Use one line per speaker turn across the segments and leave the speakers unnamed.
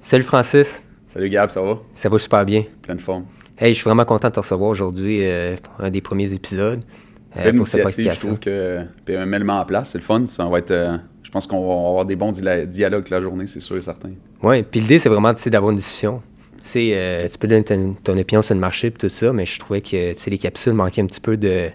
Salut Francis,
Salut Gab, ça va?
ça va super bien.
Pleine forme.
Hey, je suis vraiment content de te recevoir aujourd'hui pour un des premiers épisodes
Belle
pour ce
initiative, je
podcast.
trouve que PML met en place, c'est le fun. Ça va être, je pense qu'on va avoir des bons dialogues toute la journée, c'est sûr et certain.
Oui, puis l'idée, c'est vraiment d'avoir une discussion. Tu peux donner ton opinion sur le marché et tout ça, mais je trouvais que les capsules manquaient un petit peu de...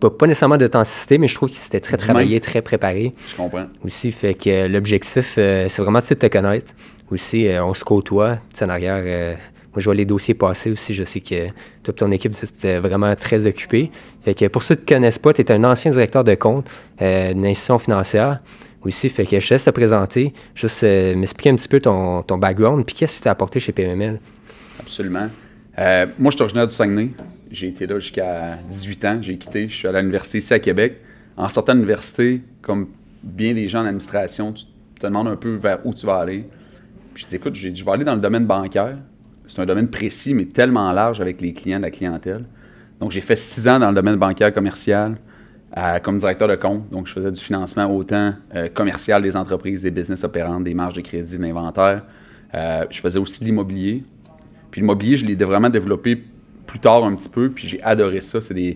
Pas nécessairement d'authenticité, mais je trouve que c'était très travaillé, très préparé.
Je comprends.
Aussi, fait que l'objectif, c'est vraiment de te connaître. Aussi, on se côtoie, en arrière... moi, je vois les dossiers passer aussi. Je sais que toi et ton équipe, c'était vraiment très occupé. Fait que pour ceux qui ne te connaissent pas, tu es un ancien directeur de compte d'une institution financière aussi. Fait que je te laisse te présenter, juste m'expliquer un petit peu ton background, puis qu'est-ce que tu as apporté chez PMML.
Absolument. Moi, je suis originaire du Saguenay. J'ai été là jusqu'à 18 ans. J'ai quitté. Je suis allé à l'université ici à Québec. En sortant de l'université, comme bien des gens en administration, tu te demandes un peu vers où tu vas aller. Puis je dis, écoute, je vais aller dans le domaine bancaire. C'est un domaine précis, mais tellement large avec les clients, la clientèle. Donc, j'ai fait 6 ans dans le domaine bancaire commercial comme directeur de compte. Donc, je faisais du financement autant commercial des entreprises, des business opérantes, des marges de crédit, de l'inventaire. Je faisais aussi de l'immobilier. Puis l'immobilier, je l'ai vraiment développé plus tard un petit peu, puis j'ai adoré ça. C'est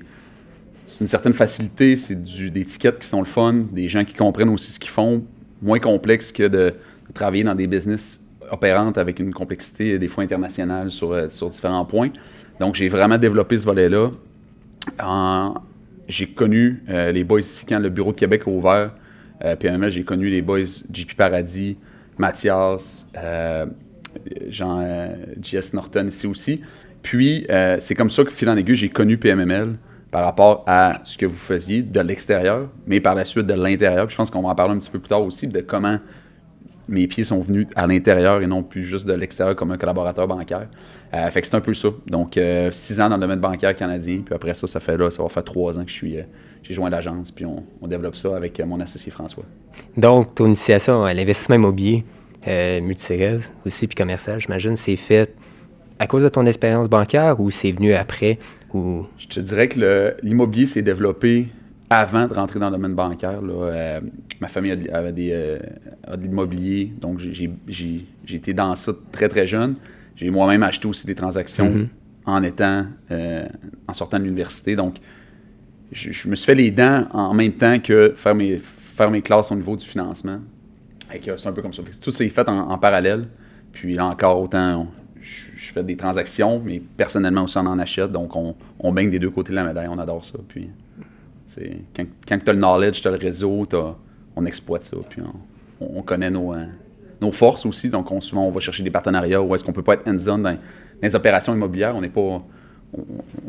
une certaine facilité, c'est des tickets qui sont le fun, des gens qui comprennent aussi ce qu'ils font, moins complexe que de travailler dans des business opérantes avec une complexité des fois internationale sur différents points. Donc, j'ai vraiment développé ce volet-là. J'ai connu les boys ici quand le bureau de Québec a ouvert. Puis à j'ai connu les boys JP Paradis, Mathias, JS Norton ici aussi. Puis, c'est comme ça que, fil en aiguille, j'ai connu PMML par rapport à ce que vous faisiez de l'extérieur, mais par la suite de l'intérieur. Puis je pense qu'on va en parler un petit peu plus tard aussi de comment mes pieds sont venus à l'intérieur et non plus juste de l'extérieur comme un collaborateur bancaire. Fait que c'est un peu ça. Donc, 6 ans dans le domaine bancaire canadien. Puis après ça, ça va faire 3 ans que j'ai joint l'agence. Puis on développe ça avec mon associé François.
Donc, ton initiation à l'investissement immobilier, multisérise aussi, puis commercial, j'imagine, c'est fait à cause de ton expérience bancaire ou c'est venu après? Ou...
Je te dirais que l'immobilier s'est développé avant de rentrer dans le domaine bancaire. Là. Ma famille a de l'immobilier, donc j'ai été dans ça très, très jeune. J'ai moi-même acheté aussi des transactions en sortant de l'université. Donc, je me suis fait les dents en même temps que faire mes classes au niveau du financement. C'est un peu comme ça. Tout s'est fait en parallèle. Puis là encore, autant... Je fais des transactions, mais personnellement aussi, on en achète. Donc, on baigne des deux côtés de la médaille. On adore ça. Puis, quand tu as le knowledge, tu as le réseau, on exploite ça. Puis, on connaît nos forces aussi. Donc, souvent, on va chercher des partenariats où est-ce qu'on ne peut pas être hands-on dans les opérations immobilières. On n'est pas...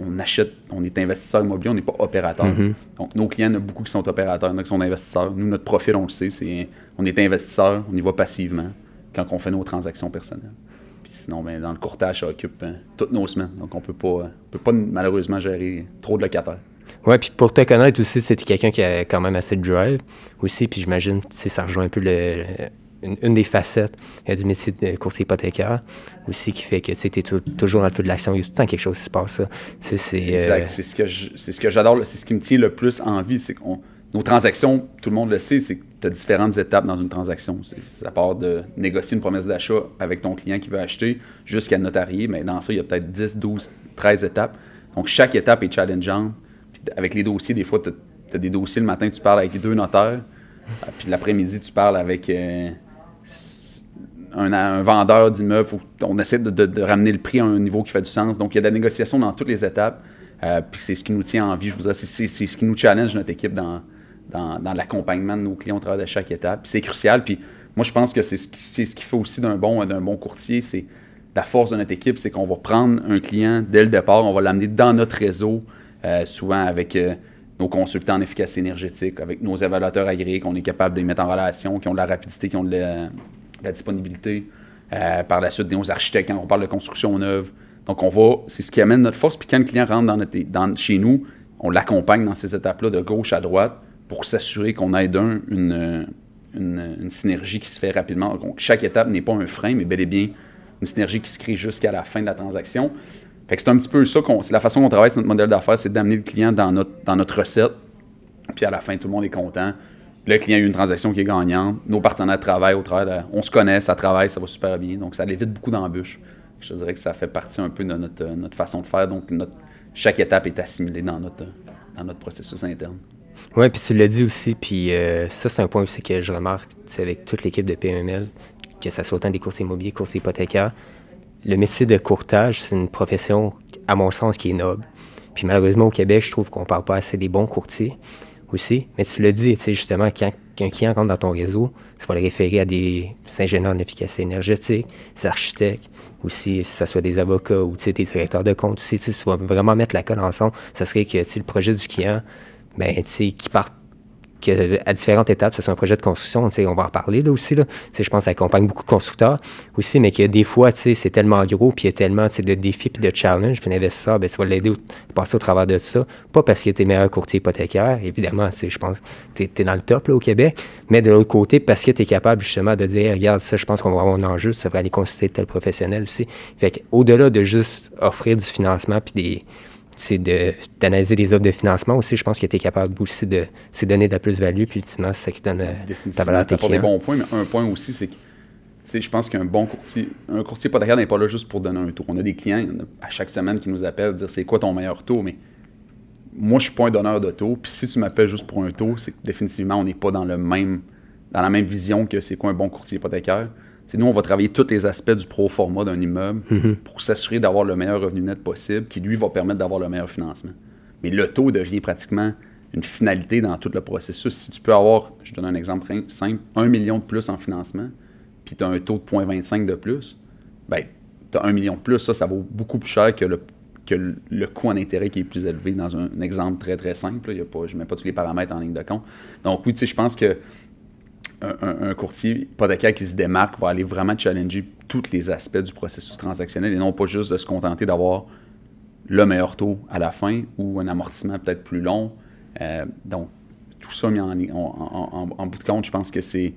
On achète, on est investisseur immobilier, on n'est pas opérateur. Donc, nos clients, il y en a beaucoup qui sont opérateurs, il y en a qui sont investisseurs. Nous, notre profil, on le sait, on est investisseur, on y va passivement quand on fait nos transactions personnelles. Sinon, dans le courtage, ça occupe toutes nos semaines. Donc, on peut pas malheureusement gérer trop de locataires.
Oui, puis pour te connaître aussi, c'était quelqu'un qui a quand même assez de drive aussi. Puis j'imagine, ça rejoint un peu une des facettes du métier de courtier hypothécaire aussi qui fait que tu es toujours dans le feu de l'action. Il y a tout le temps quelque chose qui se passe.
Exact. C'est ce que j'adore. C'est ce qui me tient le plus en vie. C'est que nos transactions, tout le monde le sait, c'est que tu as différentes étapes dans une transaction. Ça part de négocier une promesse d'achat avec ton client qui veut acheter jusqu'à notarier. Mais dans ça, il y a peut-être 10, 12, 13 étapes. Donc, chaque étape est challengeante. Puis avec les dossiers, des fois, tu as des dossiers le matin, tu parles avec 2 notaires. Puis l'après-midi, tu parles avec un vendeur d'immeuble. On essaie de ramener le prix à un niveau qui fait du sens. Donc, il y a de la négociation dans toutes les étapes. Puis c'est ce qui nous tient en vie. Je vous dis, c'est ce qui nous challenge, notre équipe, dans l'accompagnement de nos clients au travers de chaque étape. Puis c'est crucial. Puis moi, je pense que c'est ce qui fait aussi d'un bon courtier. C'est la force de notre équipe, c'est qu'on va prendre un client dès le départ, on va l'amener dans notre réseau, souvent avec nos consultants en efficacité énergétique, avec nos évaluateurs agréés, qu'on est capable de les mettre en relation, qui ont de la rapidité, qui ont de la disponibilité. Par la suite, nos architectes, quand on parle de construction neuve. Donc, c'est ce qui amène notre force. Puis quand le client rentre chez nous, on l'accompagne dans ces étapes-là de gauche à droite pour s'assurer qu'on ait une synergie qui se fait rapidement. Donc, chaque étape n'est pas un frein, mais bel et bien une synergie qui se crée jusqu'à la fin de la transaction. Fait que c'est un petit peu ça, c'est la façon qu'on travaille sur notre modèle d'affaires, c'est d'amener le client dans notre recette. Puis à la fin, tout le monde est content. Le client a eu une transaction qui est gagnante. Nos partenaires travaillent au travers. On se connaît, ça travaille, ça va super bien. Donc, ça évite beaucoup d'embûches. Je te dirais que ça fait partie un peu de notre façon de faire. Donc, chaque étape est assimilée dans notre processus interne.
Oui, puis tu l'as dit aussi, puis ça, c'est un point aussi que je remarque avec toute l'équipe de PMML, que ça soit autant des courtiers immobiliers, courtiers hypothécaires. Le métier de courtage, c'est une profession, à mon sens, qui est noble. Puis malheureusement, au Québec, je trouve qu'on ne parle pas assez des bons courtiers aussi. Mais tu l'as dit, tu sais, justement, quand un client rentre dans ton réseau, tu vas le référer à des ingénieurs en efficacité énergétique, des architectes, aussi, si ça soit des avocats ou des directeurs de compte. Tu vas vraiment mettre la colle ensemble. Ça serait que le projet du client, qui part à différentes étapes, ce soit un projet de construction, on va en parler là aussi. Là. Je pense que ça accompagne beaucoup de constructeurs aussi, mais que des fois, c'est tellement gros, puis il y a tellement de défis puis de challenges, puis l'investisseur, tu vas l'aider à passer au travers de ça. Pas parce que tu es meilleur courtier hypothécaire, évidemment, je pense que tu es dans le top là, au Québec, mais de l'autre côté, parce que tu es capable justement de dire, regarde, ça, je pense qu'on va avoir un enjeu, ça va aller consulter tel professionnel aussi. Fait qu'au-delà de juste offrir du financement puis d'analyser des offres de financement aussi, je pense que tu es capable aussi de donner de la plus-value, puis ultimement, c'est ça qui donne ta valeur à tes clients.
Des bons points, mais un point aussi, c'est que je pense qu'un courtier hypothécaire n'est pas là juste pour donner un taux. On a des clients à chaque semaine qui nous appellent, dire c'est quoi ton meilleur taux, mais moi, je suis pas un donneur de taux, puis si tu m'appelles juste pour un taux, c'est que définitivement, on n'est pas dans la même vision que c'est quoi un bon courtier hypothécaire. Nous, on va travailler tous les aspects du pro forma d'un immeuble pour s'assurer d'avoir le meilleur revenu net possible, qui lui va permettre d'avoir le meilleur financement. Mais le taux devient pratiquement une finalité dans tout le processus. Si tu peux avoir, je donne un exemple simple, 1 million de plus en financement, puis tu as un taux de 0,25 de plus, bien, tu as 1 million de plus, ça vaut beaucoup plus cher que le coût en intérêt qui est plus élevé dans un exemple très, très simple. Je ne mets pas tous les paramètres en ligne de compte. Donc oui, je pense que un courtier hypothécaire qui se démarque va aller vraiment challenger tous les aspects du processus transactionnel et non pas juste de se contenter d'avoir le meilleur taux à la fin ou un amortissement peut-être plus long. Donc, tout ça mis en bout de compte, je pense que c'est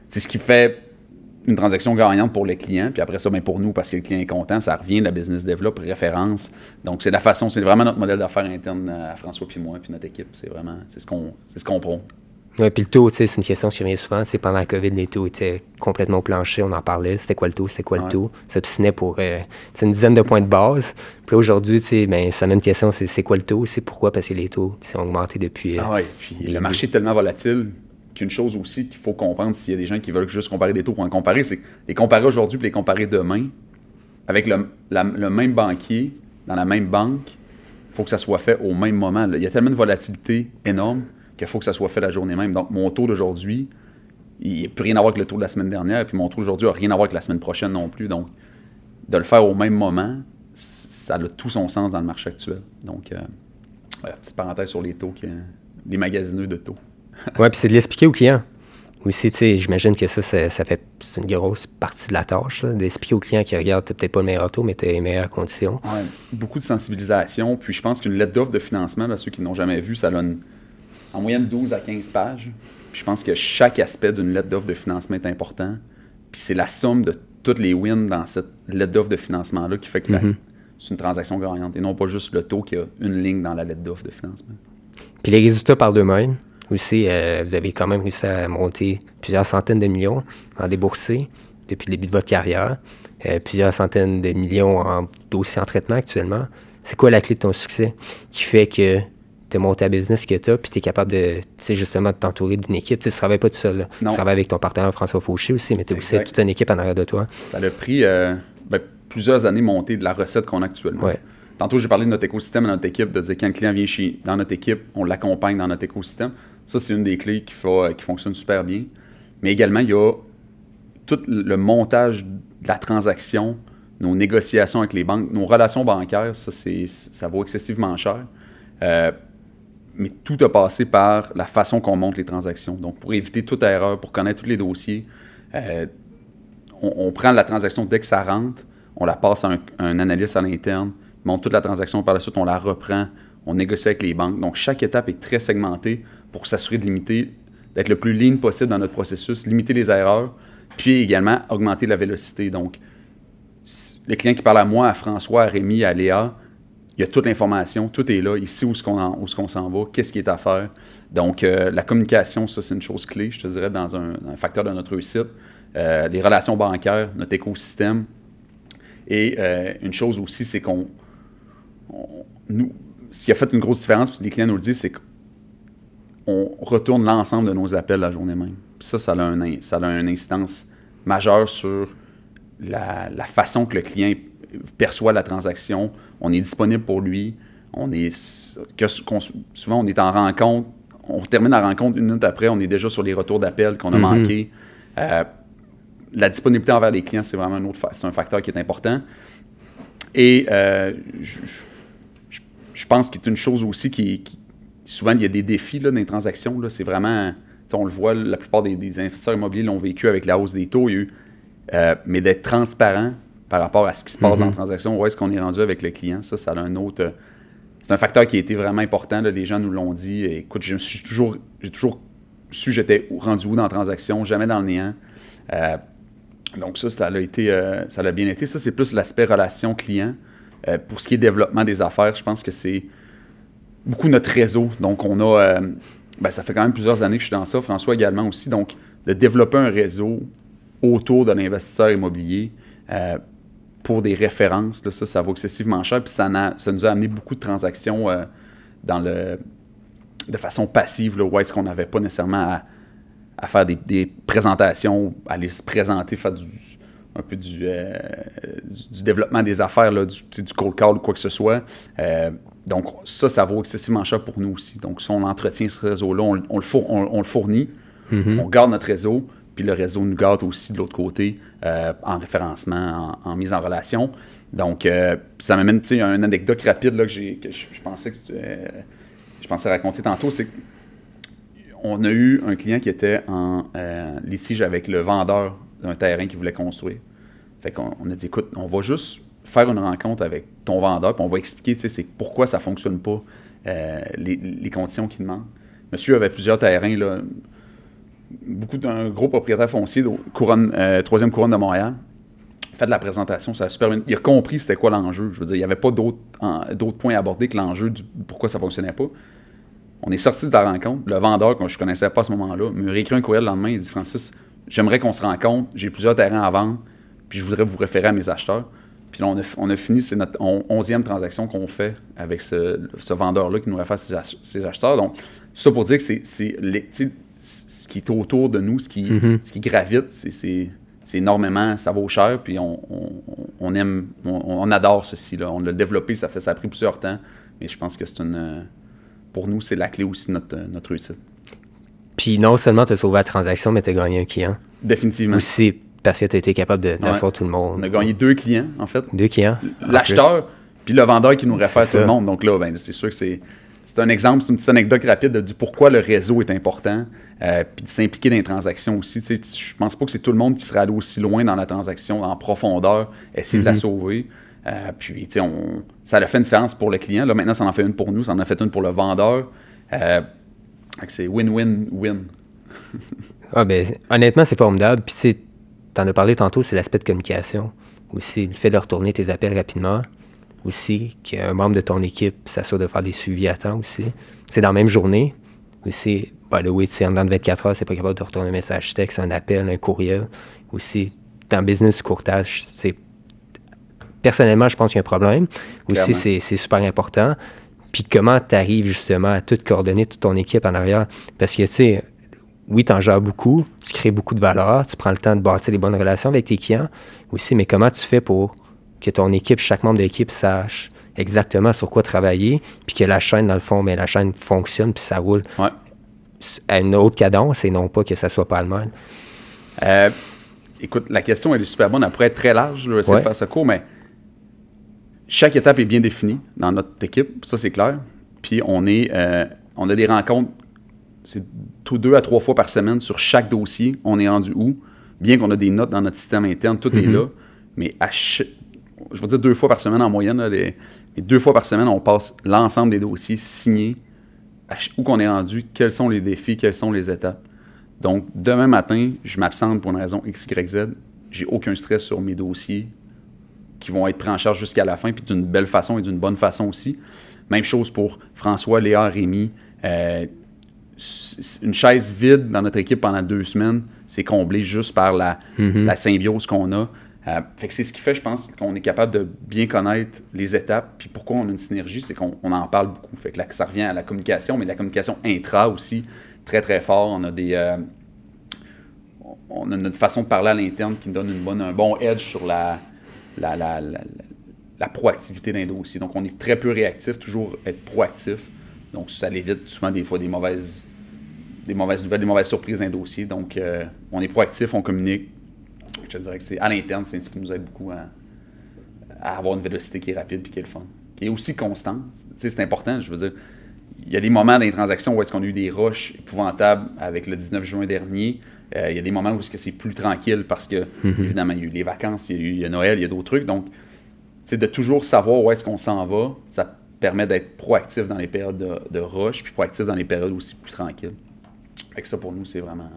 ce qui fait une transaction gagnante pour le client. Puis après ça, pour nous, parce que le client est content, ça revient de la business develop, référence. Donc, c'est vraiment notre modèle d'affaires interne à François puis moi, puis notre équipe. C'est ce qu'on prône.
Oui, puis le taux, c'est une question qui revient souvent. Pendant la COVID, les taux étaient complètement au plancher, on en parlait. C'était quoi le taux? Le taux? Ça s'obstinait pour une dizaine de points de base. Puis là, aujourd'hui, ça même question, c'est quoi le taux? C'est pourquoi? Parce que les taux ont augmenté depuis...
puis le marché est tellement volatile qu'une chose aussi qu'il faut comprendre s'il y a des gens qui veulent juste comparer des taux pour en comparer, c'est les comparer aujourd'hui puis les comparer demain avec le même banquier dans la même banque, il faut que ça soit fait au même moment. Là. Il y a tellement de volatilité énorme qu'il faut que ça soit fait la journée même. Donc, mon taux d'aujourd'hui, il n'a plus rien à voir avec le taux de la semaine dernière, puis mon taux d'aujourd'hui n'a rien à voir avec la semaine prochaine non plus. Donc, de le faire au même moment, ça a tout son sens dans le marché actuel. Donc, petite parenthèse sur les taux, les magasineux de taux.
Oui, puis c'est de l'expliquer au client. Aussi, j'imagine que c'est une grosse partie de la tâche, d'expliquer au client qui regarde, tu n'as peut-être pas le meilleur taux, mais tu as les meilleures conditions.
Ouais, beaucoup de sensibilisation. Puis je pense qu'une lettre d'offre de financement, là, ceux qui n'ont jamais vu, ça donne en moyenne 12 à 15 pages. Puis je pense que chaque aspect d'une lettre d'offre de financement est important. Puis c'est la somme de toutes les wins dans cette lettre d'offre de financement-là qui fait que c'est une transaction gagnante. Et non pas juste le taux qui a une ligne dans la lettre d'offre de financement.
Puis les résultats parlent d'eux-mêmes. Aussi, vous avez quand même réussi à monter plusieurs centaines de millions en déboursés depuis le début de votre carrière. Plusieurs centaines de millions en dossiers en traitement actuellement. C'est quoi la clé de ton succès qui fait que tu as monté la business que tu as puis tu es capable de, justement, de t'entourer d'une équipe? Tu ne travailles pas tout seul. Là. Tu travailles avec ton partenaire François Fauché aussi, mais tu as aussi toute une équipe en arrière de toi.
Ça a pris plusieurs années monter de la recette qu'on a actuellement.
Ouais.
Tantôt, j'ai parlé de notre écosystème à notre équipe, de dire quand le client vient dans notre équipe, on l'accompagne dans notre écosystème. Ça, c'est une des clés qui fonctionne super bien. Mais également, il y a tout le montage de la transaction, nos négociations avec les banques, nos relations bancaires, ça vaut excessivement cher. Mais tout a passé par la façon qu'on monte les transactions. Donc, pour éviter toute erreur, pour connaître tous les dossiers, on prend la transaction dès que ça rentre, on la passe à un analyste à l'interne, monte toute la transaction, par la suite, on la reprend, on négocie avec les banques. Donc, chaque étape est très segmentée pour s'assurer d'être le plus lean possible dans notre processus, limiter les erreurs, puis également augmenter la vélocité. Donc, le client qui parle à moi, à François, à Rémi, à Léa, il il y a toute l'information, tout est là, ici où est-ce qu'on s'en va, qu'est-ce qui est à faire. Donc, la communication, ça, c'est une chose clé, je te dirais, dans un facteur de notre réussite. Les relations bancaires, notre écosystème. Et une chose aussi, c'est ce qui a fait une grosse différence, puis les clients nous le disent, c'est qu'on retourne l'ensemble de nos appels la journée même. Puis ça a une incidence majeure sur la façon que le client perçoit la transaction. On est disponible pour lui. Souvent, on est en rencontre. On termine la rencontre 1 minute après, on est déjà sur les retours d'appels qu'on a manqués. La disponibilité envers les clients, c'est vraiment c'est un facteur qui est important. Et je pense qu'il y a une chose aussi qui souvent, il y a des défis là, dans les transactions. Là, c'est vraiment, on le voit, la plupart des investisseurs immobiliers l'ont vécu avec la hausse des taux. Il y a eu, mais d'être transparent par rapport à ce qui se passe dans la transaction, où est-ce qu'on est rendu avec le client, ça a un autre... c'est un facteur qui a été vraiment important. Là, les gens nous l'ont dit. Écoute, j'ai toujours su j'étais rendu où dans la transaction, jamais dans le néant. Donc ça a bien été. Ça, c'est plus l'aspect relation client. Pour ce qui est développement des affaires, je pense que c'est beaucoup notre réseau. Donc, on a... ça fait quand même plusieurs années que je suis dans ça. François également aussi. Donc, de développer un réseau autour de l'investisseur immobilier pour des références, là, ça vaut excessivement cher. Puis ça nous a amené beaucoup de transactions de façon passive, là, où est-ce qu'on n'avait pas nécessairement à faire des présentations, aller se présenter, faire un peu du développement des affaires, là, du cold call ou quoi que ce soit. Donc, ça vaut excessivement cher pour nous aussi. Donc, si on entretient ce réseau-là, on le fournit, on garde notre réseau, puis le réseau nous garde aussi de l'autre côté en référencement, en mise en relation. Donc, ça m'amène à une anecdote rapide là, que je pensais raconter tantôt, c'est qu'on a eu un client qui était en litige avec le vendeur d'un terrain qu'il voulait construire. Fait qu'on a dit, écoute, on va juste faire une rencontre avec ton vendeur, puis on va expliquer, c'est pourquoi ça ne fonctionne pas, les conditions qu'il demande. Monsieur avait plusieurs terrains, là, d'un gros propriétaire foncier, troisième couronne de Montréal. Il fait de la présentation, ça a super bien. Il a compris c'était quoi l'enjeu. Je veux dire, il n'y avait pas d'autres points à aborder que l'enjeu du pourquoi ça ne fonctionnait pas. On est sorti de la rencontre. Le vendeur, que je ne connaissais pas à ce moment-là, me réécrit un courriel le lendemain. Il dit, Francis, j'aimerais qu'on se rencontre. J'ai plusieurs terrains à vendre, puis je voudrais vous référer à mes acheteurs. Puis là, on a fini, c'est notre 11e transaction qu'on fait avec ce vendeur-là qui nous réfère ses acheteurs. Donc, ça pour dire que c'est ce qui est autour de nous, ce qui gravite, c'est énormément, ça vaut cher, puis on aime, on adore ceci, là. On l'a développé, ça a pris plusieurs temps, mais je pense que pour nous, c'est la clé aussi de notre réussite.
Puis non seulement tu as sauvé la transaction, mais tu as gagné un client.
Définitivement.
Aussi parce que tu as été capable d'asseoir tout le monde.
On a gagné 2 clients, en fait.
2 clients.
L'acheteur, puis le vendeur qui nous réfère tout le monde. Donc là, c'est sûr que c'est un exemple, c'est une petite anecdote rapide du pourquoi le réseau est important, puis de s'impliquer dans les transactions aussi. Je ne pense pas que c'est tout le monde qui serait allé aussi loin dans la transaction, en profondeur, essayer de la sauver. Puis, ça a fait une différence pour le client. Là, maintenant, ça en fait une pour nous, ça en a fait une pour le vendeur. C'est win-win-win.
Honnêtement, c'est formidable. Puis, tu en as parlé tantôt, c'est l'aspect de communication. Aussi, le fait de retourner tes appels rapidement. Aussi, qu'un membre de ton équipe s'assure de faire des suivis à temps aussi. C'est dans la même journée. Aussi, by the way, en dedans de 24 heures, c'est pas capable de retourner un message texte, un appel, un courriel. Aussi, dans le business du courtage, personnellement, je pense qu'il y a un problème. Aussi, c'est super important. Puis comment tu arrives justement à tout coordonner, toute ton équipe en arrière? Parce que, oui, tu en gères beaucoup, tu crées beaucoup de valeur, tu prends le temps de bâtir les bonnes relations avec tes clients aussi, mais comment tu fais pour que ton équipe, chaque membre de l'équipe sache exactement sur quoi travailler, puis que la chaîne, dans le fond, la chaîne fonctionne, puis ça roule à une autre cadence et non pas que ça soit pas le même?
Écoute, la question, elle est super bonne. Elle pourrait être très large, je vais essayer de faire ça court, mais chaque étape est bien définie dans notre équipe, ça c'est clair. Puis on a des rencontres, c'est 2 à 3 fois par semaine sur chaque dossier. On est rendu où? Bien qu'on a des notes dans notre système interne, tout est là, mais je vais dire 2 fois par semaine en moyenne, là, les 2 fois par semaine, on passe l'ensemble des dossiers signés, où qu'on est rendu, quels sont les défis, quelles sont les étapes. Donc, demain matin, je m'absente pour une raison X, Y, Z. J'ai aucun stress sur mes dossiers. qui vont être pris en charge jusqu'à la fin, puis d'une belle façon et d'une bonne façon aussi. Même chose pour François, Léa, Rémi. Une chaise vide dans notre équipe pendant 2 semaines, c'est comblé juste par la symbiose qu'on a. Fait que c'est ce qui fait, je pense, qu'on est capable de bien connaître les étapes. Puis pourquoi on a une synergie, c'est qu'on en parle beaucoup. Fait que là, ça revient à la communication, mais la communication intra aussi, très, très fort. On a notre façon de parler à l'interne qui nous donne un bon edge sur la proactivité d'un dossier. Donc, on est très peu réactif, toujours être proactif. Donc, ça évite souvent des fois des mauvaises nouvelles, des mauvaises surprises d'un dossier. Donc, on est proactif, on communique. Je te dirais que c'est à l'interne, c'est ce qui nous aide beaucoup à avoir une vélocité qui est rapide et qui est le fun. Qui est aussi constante. Tu sais, c'est important, je veux dire. Il y a des moments dans les transactions où est-ce qu'on a eu des rushs épouvantables avec le 19 juin dernier. Il y a des moments où est-ce que c'est plus tranquille parce que, évidemment, il y a eu les vacances, il y a Noël, il y a d'autres trucs. Donc, tu sais, de toujours savoir où est-ce qu'on s'en va, ça permet d'être proactif dans les périodes de rush, puis proactif dans les périodes aussi plus tranquilles. Fait que ça, pour nous, c'est vraiment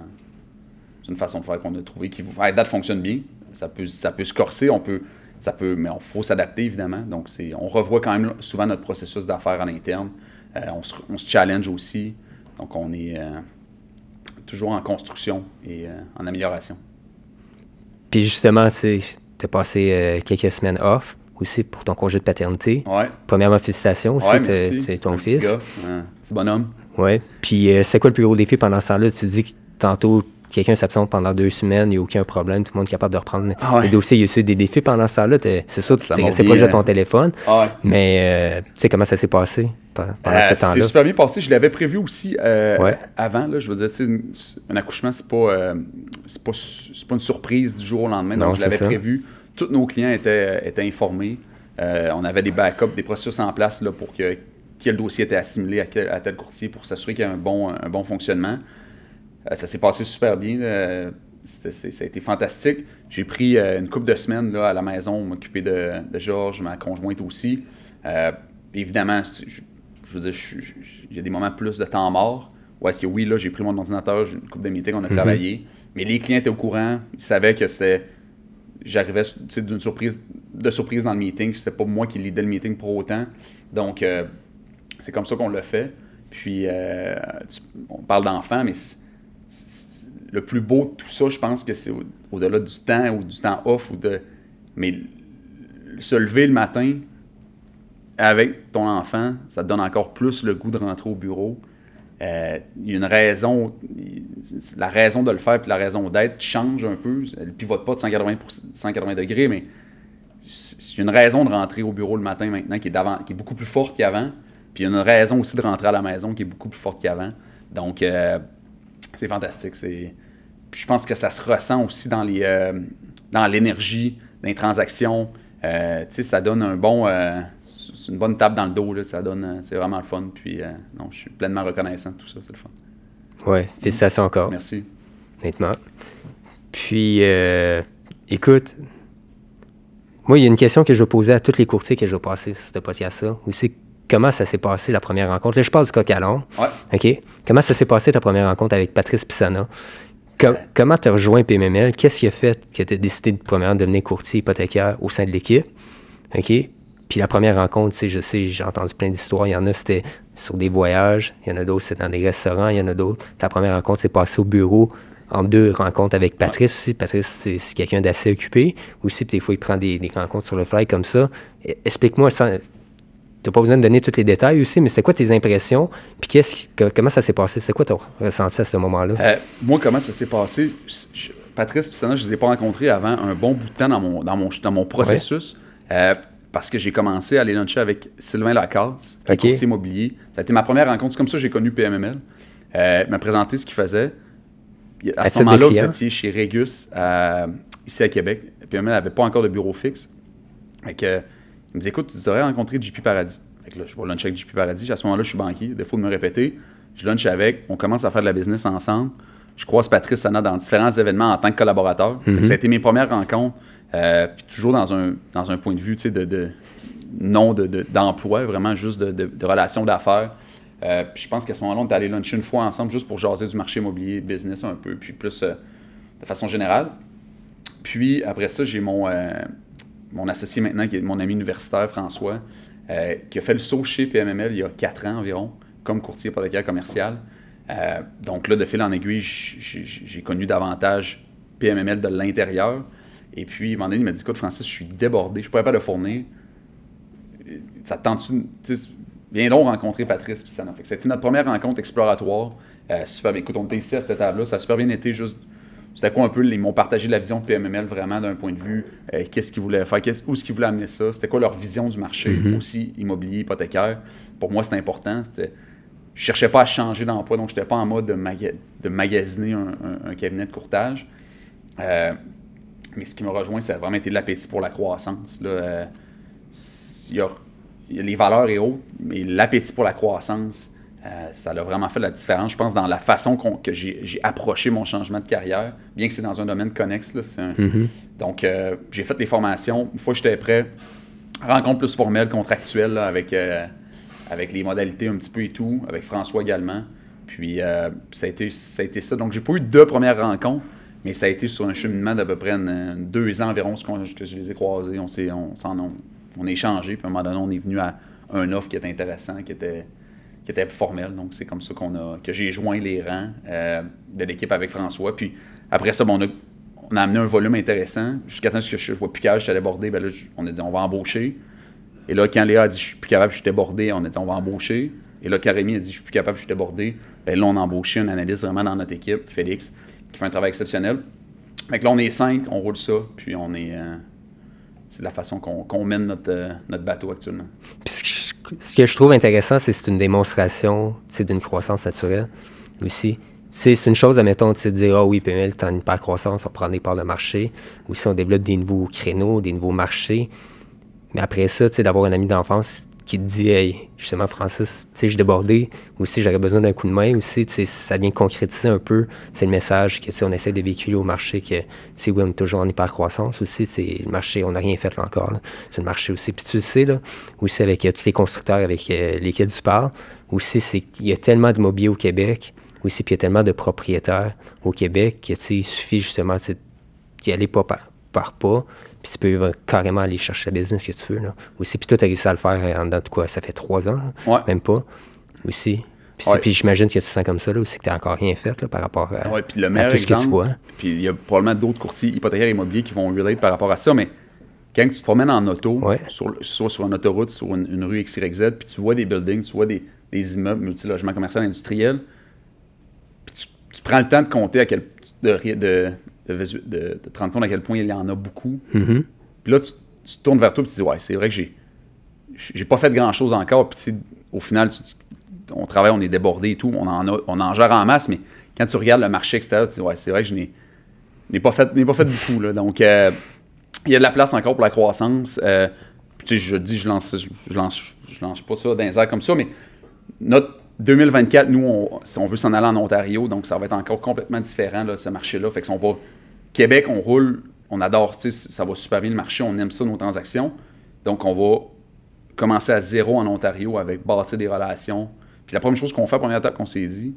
une façon de faire qu'on a trouvé qui, à date, fonctionne bien. Ça peut se corser, mais il faut s'adapter, évidemment. Donc, on revoit quand même souvent notre processus d'affaires à l'interne. On se challenge aussi. Donc, on est toujours en construction et en amélioration.
Puis justement, tu as passé quelques semaines off aussi pour ton congé de paternité.
Ouais.
Premièrement, félicitations aussi, tu ton fils.
Petit gars, un petit bonhomme.
Oui. Puis c'est quoi le plus gros défi pendant ce temps-là? Tu dis que tantôt, quelqu'un s'absente pendant 2 semaines, il n'y a aucun problème, tout le monde est capable de reprendre les dossiers. Il y a aussi des défis pendant ce temps-là. C'est sûr que tu t'es resté pas juste à ton téléphone, mais tu sais comment ça s'est passé pendant ce temps-là?
C'est super bien passé. Je l'avais prévu aussi avant. Là, je veux dire, un accouchement, c'est pas une surprise du jour au lendemain. Donc, je l'avais prévu. Tous nos clients étaient informés. On avait des backups, des processus en place là, pour que quel dossier était assimilé à tel courtier pour s'assurer qu'il y a un bon fonctionnement. Ça s'est passé super bien. Ça a été fantastique. J'ai pris une couple de semaines là, à la maison, m'occuper de Georges, ma conjointe aussi. Évidemment, je veux dire, il y a des moments plus de temps mort. Où est-ce que oui, là, j'ai pris mon ordinateur, j'ai une couple de meetings, on a travaillé. Mais les clients étaient au courant. Ils savaient que j'arrivais d'une surprise dans le meeting. C'était pas moi qui leadais le meeting pour autant. Donc, c'est comme ça qu'on l'a fait. Puis, on parle d'enfants, mais le plus beau de tout ça, je pense que c'est au-delà du temps ou du temps off. Mais se lever le matin avec ton enfant, ça te donne encore plus le goût de rentrer au bureau. Il y a une raison, la raison de le faire puis la raison d'être change un peu. Elle ne pivote pas de 180 degrés, mais il y a une raison de rentrer au bureau le matin maintenant qui est beaucoup plus forte qu'avant. Puis il y a une raison aussi de rentrer à la maison qui est beaucoup plus forte qu'avant. Donc, c'est fantastique. Puis je pense que ça se ressent aussi dans l'énergie, dans les transactions. Ça donne c'est une bonne tape dans le dos. Là, c'est vraiment le fun. Puis non, je suis pleinement reconnaissant de tout ça. C'est le fun.
Oui, félicitations encore.
Merci.
Honnêtement. Puis, écoute, moi, il y a une question que je vais poser à tous les courtiers que je vais passer sur ce podcast-là. Aussi, comment ça s'est passé la première rencontre? Là, je parle du coq à l'âne.
Ouais.
OK? Comment ça s'est passé ta première rencontre avec Patrice Pissana? Comment tu as rejoint PMML? Qu'est-ce qui a fait que tu as décidé de devenir courtier hypothécaire au sein de l'équipe? OK? Puis la première rencontre, je sais, j'ai entendu plein d'histoires. Il y en a, c'était sur des voyages. Il y en a d'autres, c'était dans des restaurants. Il y en a d'autres. La première rencontre s'est passée au bureau en 2 rencontres avec Patrice aussi. Patrice, c'est quelqu'un d'assez occupé. Aussi, puis des fois, il prend des rencontres sur le fly comme ça. Explique-moi, tu n'as pas besoin de donner tous les détails aussi, mais c'était quoi tes impressions? Puis comment ça s'est passé? C'était quoi ton ressenti à ce moment-là?
Moi, comment ça s'est passé? Patrice Pissana, je ne les ai pas rencontrés avant un bon bout de temps dans mon processus. Ouais. Parce que j'ai commencé à aller luncher avec Sylvain Lacasse, qui est courtier immobilier. Ça a été ma première rencontre. C'est comme ça que j'ai connu PMML. Il m'a présenté ce qu'il faisait. À ce moment-là, vous étiez chez Régus, ici à Québec. PMML n'avait pas encore de bureau fixe. Il me dit, écoute, tu devrais rencontrer JP Paradis. Là, je vais luncher avec JP Paradis. À ce moment-là, je suis banquier. Défaut de me répéter. Je lunch avec. On commence à faire de la business ensemble. Je croise Patrice Pissana dans différents événements en tant que collaborateur. Ça a été mes premières rencontres. Puis toujours dans un point de vue non d'emploi, vraiment juste de relations d'affaires. Puis je pense qu'à ce moment-là, on est allé luncher une fois ensemble juste pour jaser du marché immobilier, business un peu, puis plus de façon générale. Puis après ça, j'ai mon mon associé maintenant, qui est mon ami universitaire, François, qui a fait le saut chez PMML il y a 4 ans environ, comme courtier hypothécaire commercial. Donc là, de fil en aiguille, j'ai connu davantage PMML de l'intérieur. Et puis, à un moment donné, il m'a dit, écoute, Francis, je suis débordé, je ne pourrais pas le fournir. Ça te tente-tu, viens donc rencontrer Patrice. Puis ça fait que c'était notre première rencontre exploratoire. Super bien. Écoute, on était ici à cette table-là, ça a super bien été. Juste, c'était quoi un peu, ils m'ont partagé la vision de PMML vraiment d'un point de vue, qu'est-ce qu'ils voulaient faire, où est-ce qu'ils voulaient amener ça, c'était quoi leur vision du marché, aussi immobilier, hypothécaire. Pour moi, c'était important. Je ne cherchais pas à changer d'emploi, donc je n'étais pas en mode de magasiner un cabinet de courtage. Mais ce qui m'a rejoint, ça a vraiment été de l'appétit pour la croissance. Là. Les valeurs et autres, mais l'appétit pour la croissance, ça a vraiment fait la différence, je pense, dans la façon que j'ai approché mon changement de carrière, bien que c'est dans un domaine connexe. Là, Donc, j'ai fait les formations. Une fois que j'étais prêt, rencontre plus formelle, contractuelle, là, avec les modalités un petit peu et tout, avec François également. Puis, ça a été ça. Donc, j'ai pas eu 2 premières rencontres, mais ça a été sur un cheminement d'à peu près 2 ans environ que je les ai croisés. On a échangé, puis à un moment donné, on est venu à un offre qui était intéressant, qui était plus formel. Donc, c'est comme ça que j'ai joint les rangs de l'équipe avec François. Puis après ça, on a amené un volume intéressant. Jusqu'à temps que je vois plus capable, je suis débordé. Ben là, on a dit, on va embaucher. Et là, quand Léa a dit, je suis plus capable, je suis débordé, on a dit, on va embaucher. Et là, Karémi a dit, je suis plus capable, je suis débordé. Ben là, on a embauché un analyste vraiment dans notre équipe, Félix, qui fait un travail exceptionnel. Fait que là, on est 5, on roule ça, puis on est... c'est la façon qu'on mène notre bateau actuellement.
Puis ce que je trouve intéressant, c'est une démonstration d'une croissance naturelle aussi. C'est une chose, admettons, de dire « Ah oui, PML est en hyper-croissance, on prend des parts de marché. » Ou si on développe des nouveaux créneaux, des nouveaux marchés. Mais après ça, d'avoir un ami d'enfance qui te dit « Hey, justement, Francis, je suis débordé. » Ou si j'aurais besoin d'un coup de main. Aussi, ça vient concrétiser un peu. C'est le message que on essaie de véhiculer au marché que oui, on est toujours en hyper-croissance. Aussi, le marché, on n'a rien fait là encore. Là. C'est le marché aussi. Puis tu le sais, là, aussi avec tous les constructeurs avec lesquels tu parles, aussi, c'est qu'il y a tellement d'immobilier au Québec. Aussi, puis il y a tellement de propriétaires au Québec qu'il suffit justement d'y aller pas par pas. Puis tu peux carrément aller chercher la business que tu veux. Là. Aussi, puis toi, tu as réussi à le faire en dedans de quoi? Ça fait 3 ans, là?
Ouais.
Même pas. Aussi. Puis j'imagine que tu sens comme ça là, aussi, que tu n'as encore rien fait là, par rapport à,
puis le
à tout ce que tu vois.
Puis il y a probablement d'autres courtiers hypothécaires immobiliers qui vont relate par rapport à ça, mais quand tu te promènes en auto, soit sur une autoroute, sur une rue XYZ, puis tu vois des buildings, tu vois des immeubles, multilogements commerciaux industriels, puis tu prends le temps de compter de te rendre compte à quel point il y en a beaucoup.
Mm-hmm.
Puis là, tu te tournes vers toi et tu te dis, ouais, c'est vrai que j'ai pas fait grand-chose encore. Puis au final, on travaille, on est débordé et tout, on en gère en masse, mais quand tu regardes le marché extérieur, tu te dis, ouais, c'est vrai que je n'ai pas fait beaucoup. Là. Donc, il y a de la place encore pour la croissance. Puis je lance pas ça dans les airs comme ça, mais notre 2024, nous, on veut s'en aller en Ontario, donc ça va être encore complètement différent, là, ce marché-là. Fait que Québec, on roule, on adore, ça va super bien le marché, on aime ça, nos transactions. Donc, on va commencer à zéro en Ontario avec bâtir des relations. Puis la première chose qu'on fait, la première étape qu'on s'est dit,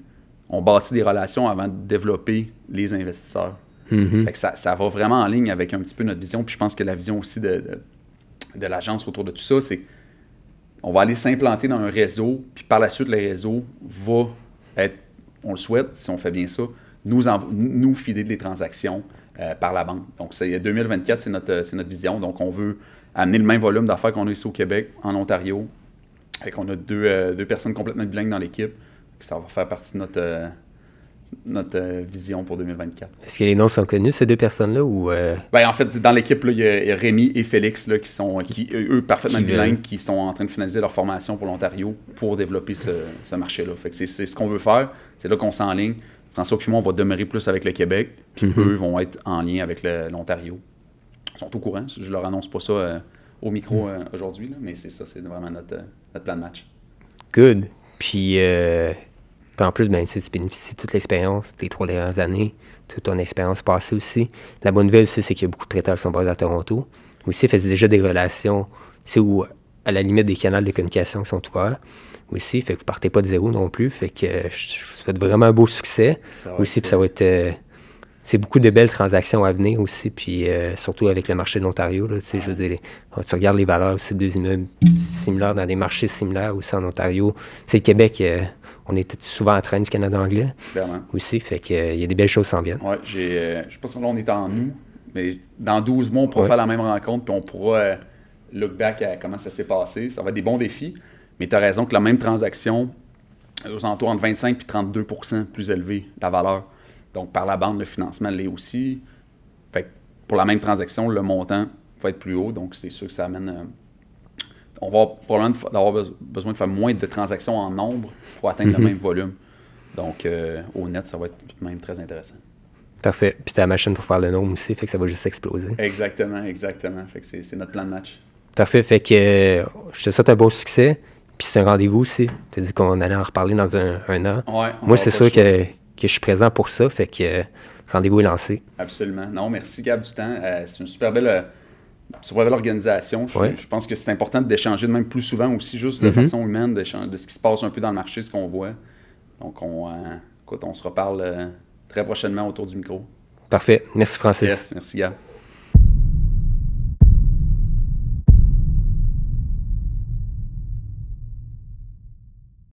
on bâtit des relations avant de développer les investisseurs.
Mm-hmm.
Fait que ça va vraiment en ligne avec un petit peu notre vision. Puis je pense que la vision aussi de l'agence autour de tout ça, c'est on va aller s'implanter dans un réseau, puis par la suite, le réseau va être, on le souhaite, si on fait bien ça, nous filer des transactions par la banque. Donc, 2024, c'est notre vision. Donc, on veut amener le même volume d'affaires qu'on a ici au Québec, en Ontario. Fait qu'on a deux personnes complètement bilingues dans l'équipe. Ça va faire partie de notre vision pour 2024.
Est-ce que les noms sont connus, ces 2 personnes-là? Ou
en fait, dans l'équipe, il y a Rémi et Félix, là, qui eux, parfaitement bilingues, qui sont en train de finaliser leur formation pour l'Ontario pour développer ce marché-là. Fait que c'est ce qu'on veut faire. C'est là qu'on s'enligne. François et moi, on va demeurer plus avec le Québec, puis eux vont être en lien avec l'Ontario. Ils sont au courant. Je leur annonce pas ça au micro aujourd'hui, là, mais c'est ça, c'est vraiment notre plan de match.
Good. Puis en plus, tu bénéficies de toute l'expérience des 3 dernières années, toute ton expérience passée aussi. La bonne nouvelle aussi, c'est qu'il y a beaucoup de prêteurs qui sont basés à Toronto. Aussi, faisait déjà des relations, où, à la limite des canaux de communication qui sont ouverts. Aussi, fait que vous partez pas de zéro non plus. Fait que je souhaite vraiment un beau succès. Aussi, puis ça va être c'est beaucoup de belles transactions à venir aussi, puis surtout avec le marché de l'Ontario, là, je veux dire, tu regardes les valeurs aussi des immeubles similaires dans des marchés similaires aussi en Ontario. Le Québec, on est souvent en train du Canada anglais.
Clairement.
Aussi, fait qu'il y a des belles choses qui s'en viennent.
Oui, je sais pas si là on est en août, mais dans 12 mois, on pourra faire la même rencontre, puis on pourra look back à comment ça s'est passé. Ça va être des bons défis, mais tu as raison que la même transaction, aux alentours entre 25 et 32 % plus élevé, la valeur. Donc, par la bande, le financement l'est aussi. Fait que pour la même transaction, le montant va être plus haut, donc c'est sûr que ça amène... on va probablement avoir besoin de faire moins de transactions en nombre pour atteindre le même volume. Donc, au net, ça va être même très intéressant.
Parfait. Puis tu as la machine pour faire le nombre aussi, fait que ça va juste exploser.
Exactement. Fait que c'est notre plan de match.
Parfait. Fait que je te souhaite un beau succès. Puis c'est un rendez-vous aussi. Tu as dit qu'on allait en reparler dans un an.
Ouais,
moi, c'est sûr que je suis présent pour ça. Fait que rendez-vous est lancé.
Absolument. Non, merci Gab du temps. C'est une super belle organisation. Je pense que c'est important d'échanger de même plus souvent aussi, juste de façon humaine, de ce qui se passe un peu dans le marché, ce qu'on voit. Donc, écoute, on se reparle très prochainement autour du micro.
Parfait. Merci Francis.
Yes, merci Gab.